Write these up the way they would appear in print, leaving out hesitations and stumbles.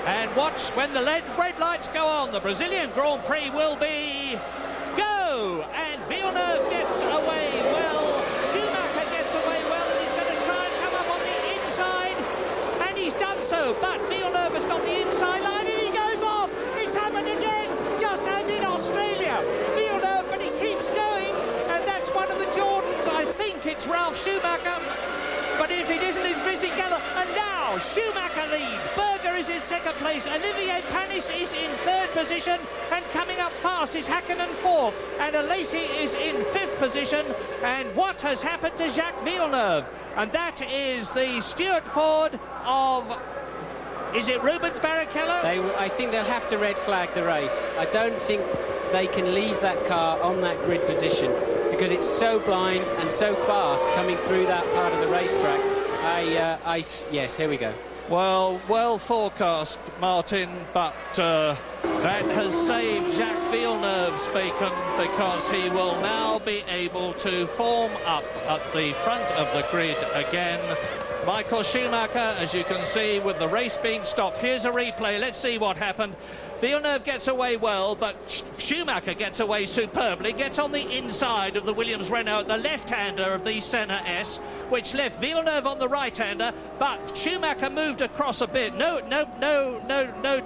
And watch when the red lights go on. The Brazilian Grand Prix will be go, and Villeneuve gets away well. Schumacher gets away well, and he's going to try and come up on the inside, and he's done so. But Villeneuve has got the inside line, and he goes off. It's happened again, just as in Australia. Villeneuve, but he keeps going, and that's one of the Jordans. I think it's Ralf Schumacher. But if it isn't, it's Fisichella. And now Schumacher leads. Berger is in second place. Olivier Panis is in third position. And coming up fast is Hakkinen fourth. And Alesi is in fifth position. And what has happened to Jacques Villeneuve? And that is the Stuart Ford of... Is it Rubens Barrichello? I think they'll have to red flag the race. I don't think they can leave that car on that grid position, because it's so blind and so fast coming through that part of the racetrack. Yes, here we go. Well forecast, Martin, but that has saved Jacques Villeneuve's bacon, because he will now be able to form up at the front of the grid again. Michael Schumacher, as you can see, with the race being stopped. Here's a replay. Let's see what happened. Villeneuve gets away well, but Schumacher gets away superbly, gets on the inside of the Williams-Renault, the left-hander of the Senna S, which left Villeneuve on the right-hander, but Schumacher moved across a bit. No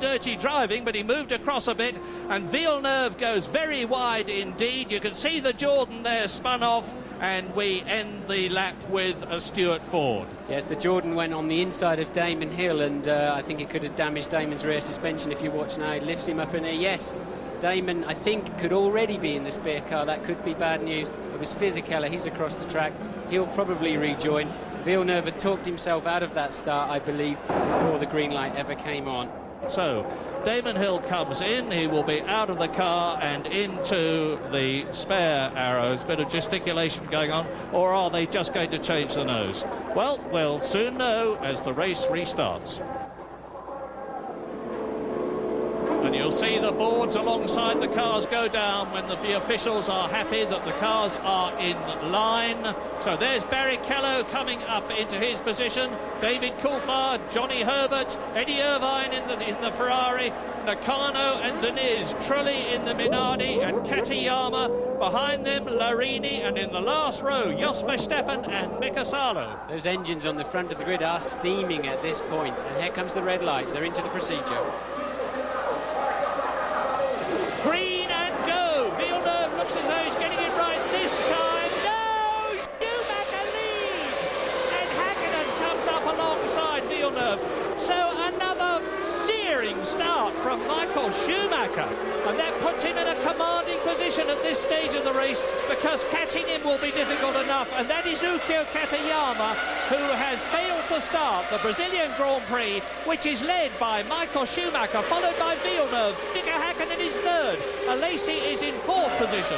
dirty driving, but he moved across a bit, and Villeneuve goes very wide indeed. You can see the Jordan there spun off, and we end the lap with a Stuart Ford. Yes, the Jordan went on the inside of Damon Hill, and I think it could have damaged Damon's rear suspension. If you watch now, it lifts him up in there. Yes, Damon, I think, could already be in the spare car. That could be bad news. It was Fisichella. He's across the track. He'll probably rejoin. Villeneuve had talked himself out of that start, I believe, before the green light ever came on. So Damon Hill comes in, he will be out of the car and into the spare arrows. Bit of gesticulation going on, or are they just going to change the nose? Well, we'll soon know as the race restarts. And you'll see the boards alongside the cars go down when the officials are happy that the cars are in line. So there's Barrichello coming up into his position. David Coulthard, Johnny Herbert, Eddie Irvine in the Ferrari, Nakano and Deniz, Trulli in the Minardi, and Katayama behind them, Larini, and in the last row, Jos Verstappen and Mika Salo. Those engines on the front of the grid are steaming at this point, and here comes the red lights. They're into the procedure. Green and go. Villeneuve looks as though he's getting it right this time. No! Schumacher leads! And Hakkinen comes up alongside Villeneuve. So another searing start from Michael Schumacher. And that puts him in a commanding position at this stage of the race, because catching him will be difficult enough. And that is Ukyo Katayama, who has failed to start the Brazilian Grand Prix, which is led by Michael Schumacher, followed by Villeneuve. Mika Hakkinen is third. Alesi is in fourth position.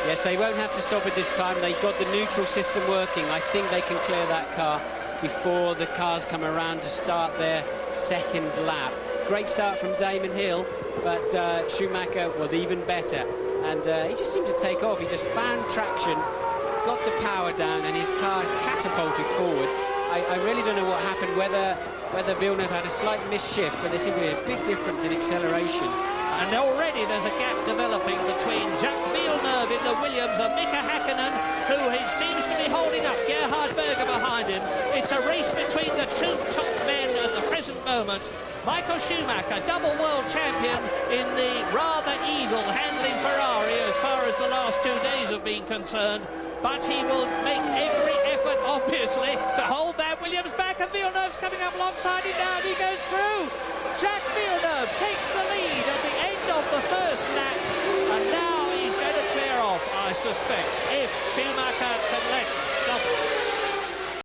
Yes, they won't have to stop it this time. They've got the neutral system working. I think they can clear that car before the cars come around to start their second lap. Great start from Damon Hill, but Schumacher was even better. And he just seemed to take off. He just found traction, got the power down, and his car catapulted forward. I really don't know what happened, whether Villeneuve had a slight misshift, but there seemed to be a big difference in acceleration. And already there's a gap developing between Jacques Villeneuve in the Williams and Mika Hakkinen, who he seems to be holding up. Gerhard Berger behind him. It's a race between the two top men at the present moment. Michael Schumacher, double world champion in the rather evil handling Ferrari as far as the last 2 days have been concerned. But he will make every effort, obviously, to hold that Williams back, and Villeneuve's coming up alongside him now, and he goes through. Jacques Villeneuve takes the lead at the end of the first lap, and now he's going to clear off, I suspect, if Schumacher can